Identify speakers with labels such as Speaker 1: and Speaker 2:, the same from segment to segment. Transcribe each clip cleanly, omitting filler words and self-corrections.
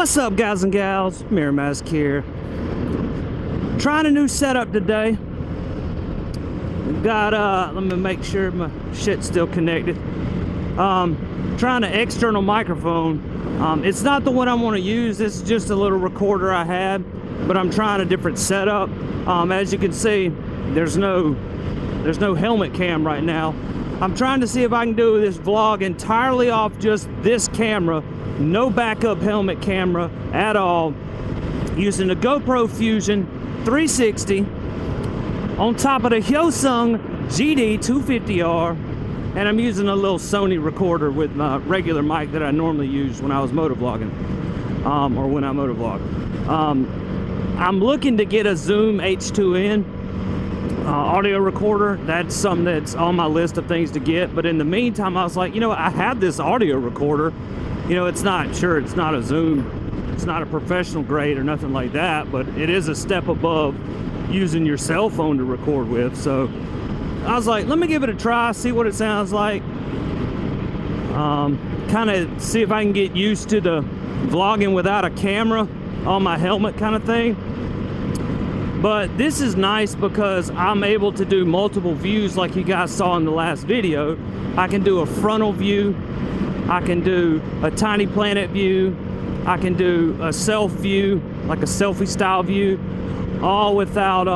Speaker 1: What's up, guys and gals? Mirror Mask here. Trying a new setup today. We've got let me make sure my shit's still connected. Trying an external microphone. It's not the one I want to use. It's just a little recorder I had, but I'm trying a different setup. As you can see, there's no helmet cam right now. I'm trying to see if I can do this vlog entirely off just this camera, no backup helmet camera at all, using the GoPro Fusion 360 on top of the Hyosung GD250R, and I'm using a little Sony recorder with my regular mic that I normally use when I was motovlogging, or when I motovlog. I'm looking to get a Zoom H2N audio recorder. That's something that's on my list of things to get, but in the meantime I was like, you know, I have this audio recorder. You know, it's not a Zoom, it's not a professional grade or nothing like that, but it is a step above using your cell phone to record with. So I was like, let me give it a try, see what it sounds like, kind of see if I can get used to the vlogging without a camera on my helmet kind of thing. But this is nice because I'm able to do multiple views like you guys saw in the last video. I can do a frontal view, I can do a tiny planet view, I can do a self view, like a selfie style view, all without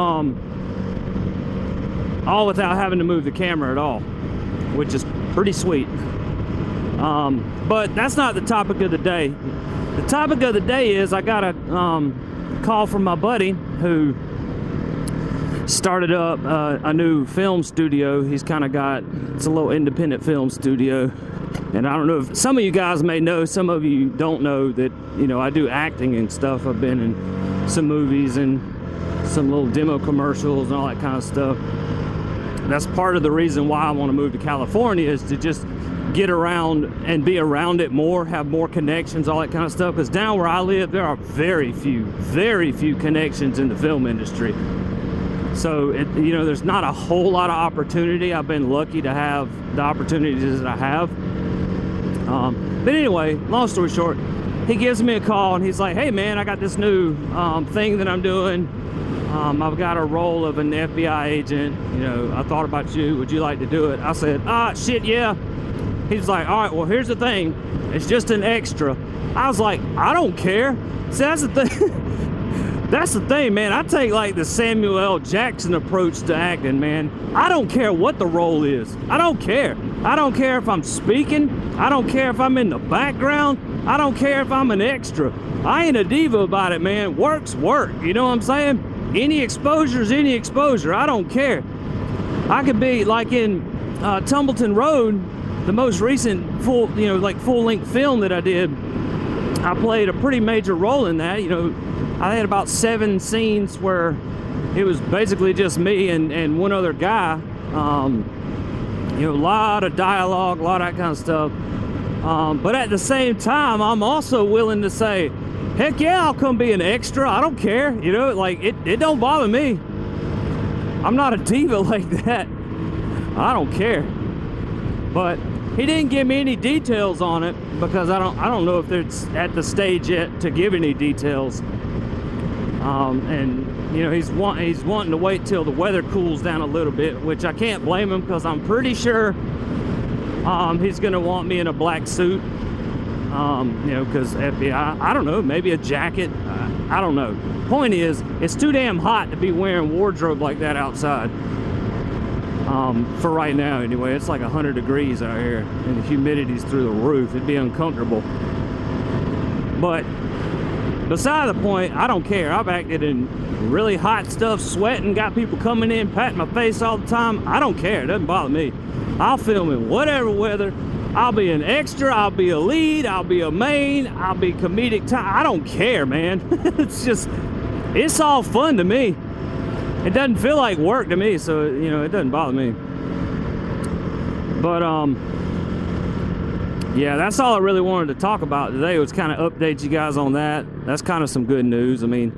Speaker 1: having to move the camera at all, which is pretty sweet. But that's not the topic of the day. The topic of the day is I got a call from my buddy who started up a new film studio. He's kind of got, it's a little independent film studio, and I don't know if some of you guys may know, some of you don't know that, you know, I do acting and stuff. I've been in some movies and some little demo commercials and all that kind of stuff. That's part of the reason why I want to move to California, is to just get around and be around it more, have more connections, all that kind of stuff. Because down where I live, there are very few connections in the film industry. So, you know, there's not a whole lot of opportunity. I've been lucky to have the opportunities that I have. But anyway, long story short, he gives me a call and he's like, hey man, I got this new thing that I'm doing. I've got a role of an FBI agent. You know, I thought about you. Would you like to do it? I said, shit, yeah. He's like, all right, well, here's the thing. It's just an extra. I was like, I don't care. See, that's the thing. That's the thing, man. I take like the Samuel L. Jackson approach to acting, man. I don't care what the role is. I don't care. I don't care if I'm speaking. I don't care if I'm in the background. I don't care if I'm an extra. I ain't a diva about it, man. Work's work. You know what I'm saying? Any exposure is any exposure. I don't care. I could be like in Tumbleton Road, the most recent full-length film that I did. I played a pretty major role in that. You know, I had about 7 scenes where it was basically just me and one other guy. You know, a lot of dialogue, a lot of that kind of stuff. But at the same time, I'm also willing to say, heck yeah, I'll come be an extra. I don't care. You know, like it don't bother me. I'm not a diva like that. I don't care. But he didn't give me any details on it because I don't know if it's at the stage yet to give any details. And you know, he's wanting to wait till the weather cools down a little bit, which I can't blame him, because I'm pretty sure he's gonna want me in a black suit. You know, because FBI, I don't know, maybe a jacket, I don't know. Point is, it's too damn hot to be wearing wardrobe like that outside. For right now anyway. It's like 100 degrees out here and the humidity's through the roof. It'd be uncomfortable. But beside the point, I don't care. I've acted in really hot stuff, sweating, got people coming in, patting my face all the time. I don't care. It doesn't bother me. I'll film in whatever weather. I'll be an extra, I'll be a lead, I'll be a main, I'll be comedic time. I don't care, man. It's all fun to me. It doesn't feel like work to me, so, you know, it doesn't bother me. But, yeah, that's all I really wanted to talk about today, was kind of update you guys on that. That's kind of some good news. I mean,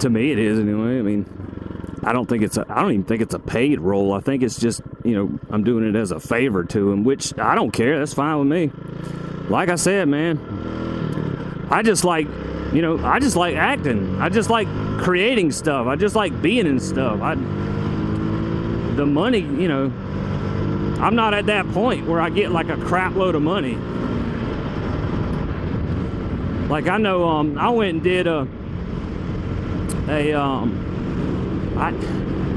Speaker 1: to me it is anyway. I mean, I don't even think it's a paid role. I think it's just, you know, I'm doing it as a favor to him, which I don't care. That's fine with me. Like I said, man, I just like, you know, I just like acting. I just like creating stuff. I just like being in stuff. The money, you know, I'm not at that point where I get like a crap load of money. Like I know, I went and did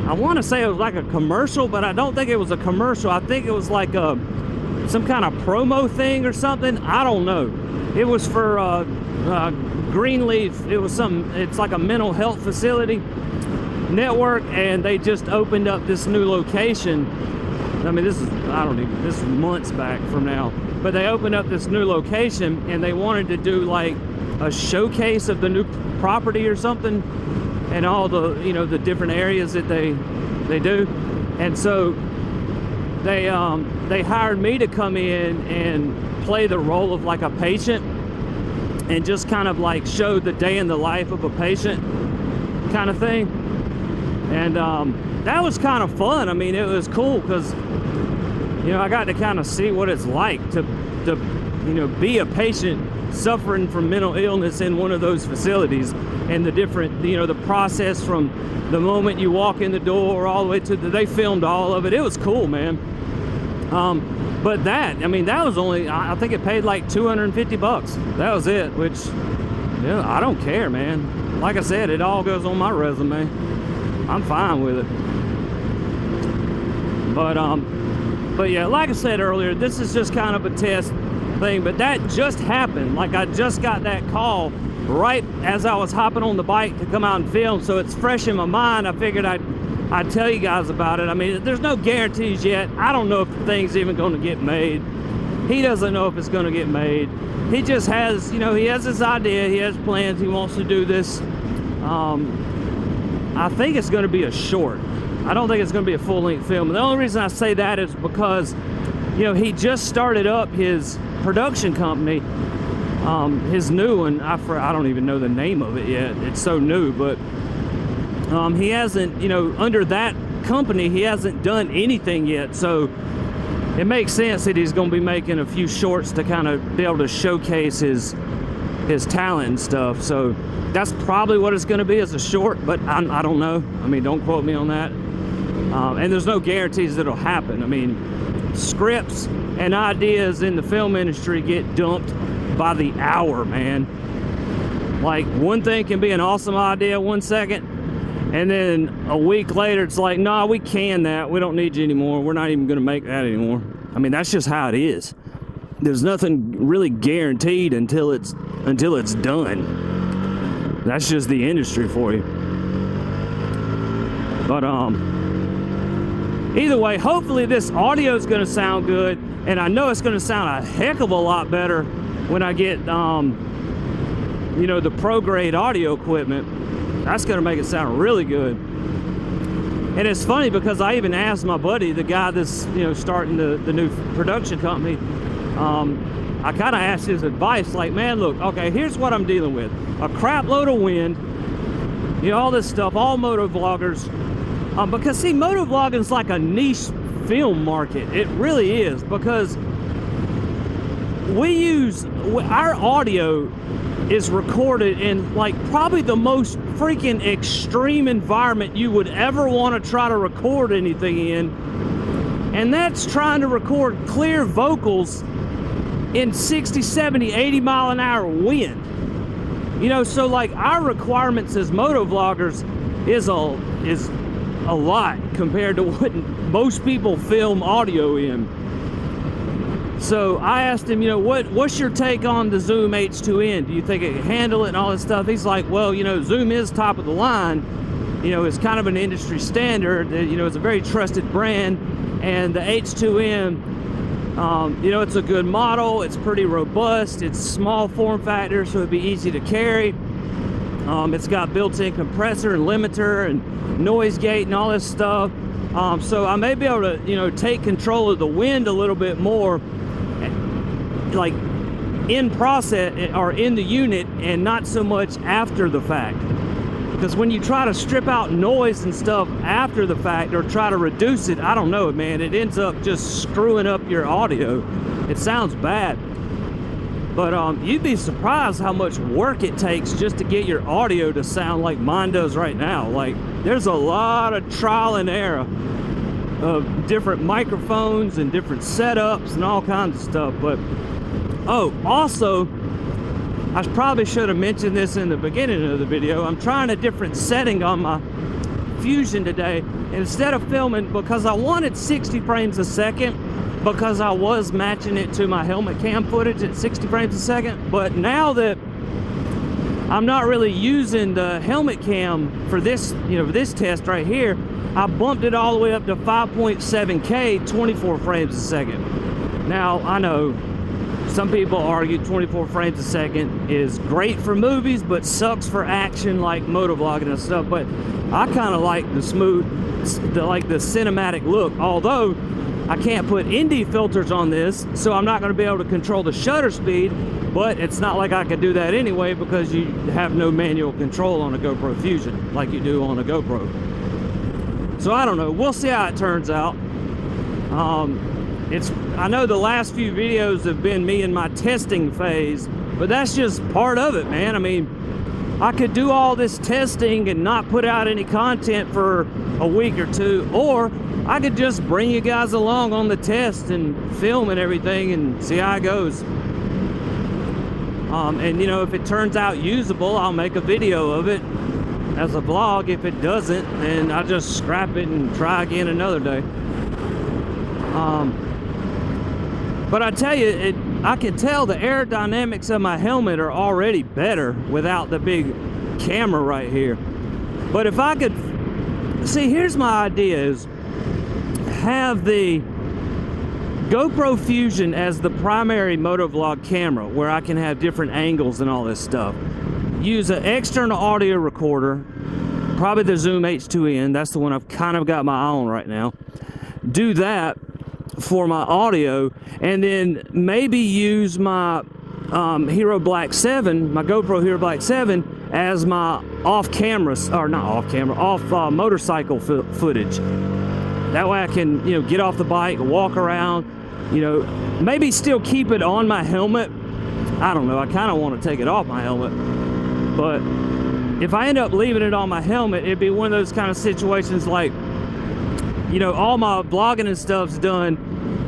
Speaker 1: I want to say it was like a commercial, but I don't think it was a commercial. I think it was like some kind of promo thing or something. I don't know. It was for Greenleaf. It was something. It's like a mental health facility network, and they just opened up this new location. I mean, this is this is months back from now, but they opened up this new location, and they wanted to do like a showcase of the new property or something, and all the, you know, the different areas that they do. And so they hired me to come in and play the role of like a patient, and just kind of like show the day in the life of a patient kind of thing. And that was kind of fun. I mean, it was cool because, you know, I got to kind of see what it's like to you know, be a patient suffering from mental illness in one of those facilities, and the different, you know, the process from the moment you walk in the door all the way to they filmed all of it. It was cool, man. But that, I mean, that was only, I think it paid like $250. That was it, which, yeah, I don't care, man. Like I said, it all goes on my resume. I'm fine with it. But yeah, like I said earlier, this is just kind of a test thing, but that just happened. Like I just got that call right as I was hopping on the bike to come out and film, so it's fresh in my mind. I figured I'd tell you guys about it. I mean, there's no guarantees yet. I don't know if the thing's even going to get made. He doesn't know if it's going to get made. He just has, you know, he has this idea, he has plans, he wants to do this. I think it's going to be a short. I don't think it's going to be a full-length film. And the only reason I say that is because, you know, he just started up his production company, his new one. I don't even know the name of it yet. It's so new, but he hasn't, you know, under that company, he hasn't done anything yet. So it makes sense that he's going to be making a few shorts to kind of be able to showcase his talent and stuff. So that's probably what it's going to be, as a short, but I don't know. I mean, don't quote me on that. And there's no guarantees that it'll happen. I mean, scripts and ideas in the film industry get dumped by the hour, man. Like, one thing can be an awesome idea 1 second, and then a week later it's like, nah, we canned that, we don't need you anymore, we're not even going to make that anymore. I mean, that's just how it is. There's nothing really guaranteed until it's done. That's just the industry for you. But either way, hopefully this audio is going to sound good, and I know it's going to sound a heck of a lot better when I get you know, the pro grade audio equipment. That's going to make it sound really good. And it's funny because I even asked my buddy, the guy that's, you know, starting the new production company, I kind of asked his advice, like, man, look, okay, here's what I'm dealing with. A crap load of wind, you know, all this stuff, all motovloggers. Because, see, motovlogging is like a niche film market. It really is, because our audio is recorded in, like, probably the most freaking extreme environment you would ever want to try to record anything in. And that's trying to record clear vocals in 60, 70, 80 mile an hour wind. You know, so like our requirements as motovloggers is a lot compared to what most people film audio in. So I asked him, you know, what's your take on the Zoom H2N? Do you think it can handle it and all this stuff? He's like, well, you know, Zoom is top of the line. You know, it's kind of an industry standard. You know, it's a very trusted brand. And the H2N, you know, it's a good model. It's pretty robust. It's small form factor, so it'd be easy to carry. It's got built-in compressor and limiter and noise gate and all this stuff. So I may be able to, you know, take control of the wind a little bit more, like in process or in the unit, and not so much after the fact. Because when you try to strip out noise and stuff after the fact, or try to reduce it, I don't know, man, it ends up just screwing up your audio. It sounds bad. But you'd be surprised how much work it takes just to get your audio to sound like mine does right now. Like, there's a lot of trial and error of different microphones and different setups and all kinds of stuff. But oh, also, I probably should have mentioned this in the beginning of the video. I'm trying a different setting on my Fusion today. Instead of filming, because I wanted 60 frames a second, because I was matching it to my helmet cam footage at 60 frames a second. But now that I'm not really using the helmet cam for this, this test right here, I bumped it all the way up to 5.7K, 24 frames a second. Now, I know some people argue 24 frames a second is great for movies, but sucks for action like motovlogging and stuff. But I kind of like the smooth, the cinematic look. Although I can't put ND filters on this, so I'm not going to be able to control the shutter speed. But it's not like I could do that anyway, because you have no manual control on a GoPro Fusion like you do on a GoPro. So I don't know. We'll see how it turns out. I know the last few videos have been me in my testing phase, but that's just part of it, man. I mean, I could do all this testing and not put out any content for a week or two, or I could just bring you guys along on the test and film and everything and see how it goes. And if it turns out usable, I'll make a video of it as a vlog. If it doesn't, then I'll just scrap it and try again another day. But I tell you, I can tell the aerodynamics of my helmet are already better without the big camera right here. But if I could, see, here's my idea, is have the GoPro Fusion as the primary motovlog camera, where I can have different angles and all this stuff. Use an external audio recorder, probably the Zoom H2N, that's the one I've kind of got my eye on right now. Do that for my audio, and then maybe use my Hero Black 7, my GoPro Hero Black 7, as my off-camera, or not off-camera, motorcycle footage. That way I can, get off the bike, walk around, maybe still keep it on my helmet. I don't know, I kind of want to take it off my helmet. But if I end up leaving it on my helmet, it'd be one of those kind of situations like, all my vlogging and stuff's done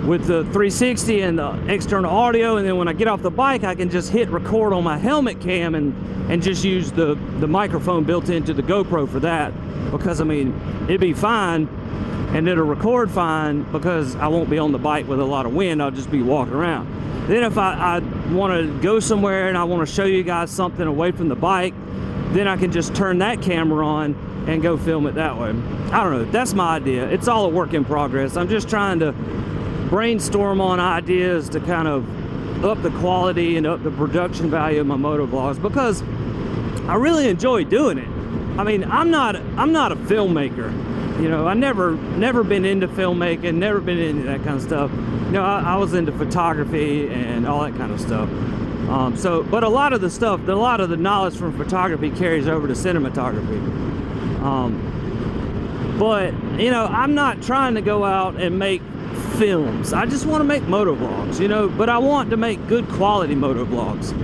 Speaker 1: with the 360 and the external audio, and then when I get off the bike, I can just hit record on my helmet cam and just use the microphone built into the GoPro for that. Because, I mean, it'd be fine, and it'll record fine, because I won't be on the bike with a lot of wind. I'll just be walking around. Then if I want to go somewhere and I want to show you guys something away from the bike, then I can just turn that camera on and go film it that way. I don't know, that's my idea. It's all a work in progress. I'm just trying to brainstorm on ideas to kind of up the quality and up the production value of my motovlogs, because I really enjoy doing it. I mean, I'm not a filmmaker. I never been into filmmaking, never been into that kind of stuff. I was into photography and all that kind of stuff. But a lot of the knowledge from photography carries over to cinematography. But I'm not trying to go out and make films. I just want to make motovlogs, but I want to make good quality motovlogs.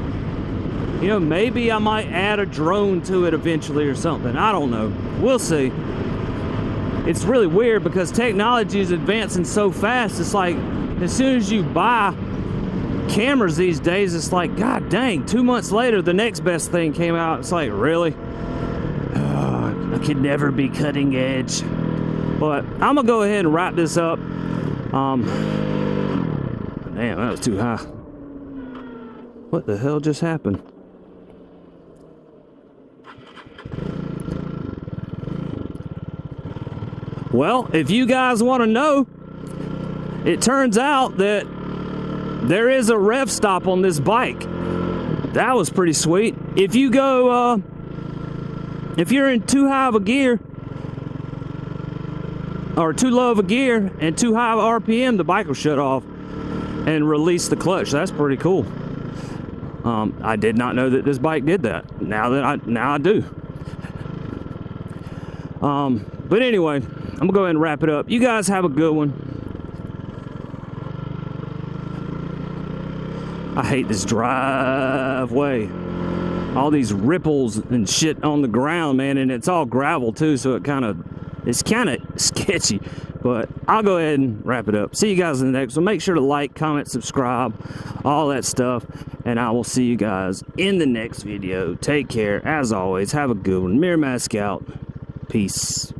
Speaker 1: Maybe I might add a drone to it eventually or something. I don't know. We'll see. It's really weird because technology is advancing so fast. It's like, as soon as you buy cameras these days, it's like, god dang, 2 months later, the next best thing came out. It's like, really? I could never be cutting edge. But I'm gonna go ahead and wrap this up. Damn, that was too high. What the hell just happened? Well, if you guys want to know, it turns out that there is a rev stop on this bike. That was pretty sweet. If you go, if you're in too high of a gear, or too low of a gear and too high of RPM, the bike will shut off and release the clutch. That's pretty cool. I did not know that this bike did that. Now I do. But anyway, I'm gonna go ahead and wrap it up. You guys have a good one. I hate this driveway. All these ripples and shit on the ground, man, and it's all gravel too, so it's kind of sketchy. But I'll go ahead and wrap it up. See you guys in the next one. Make sure to like, comment, subscribe, all that stuff, and I will see you guys in the next video. Take care. As always, have a good one. Mirror Mask out. Peace.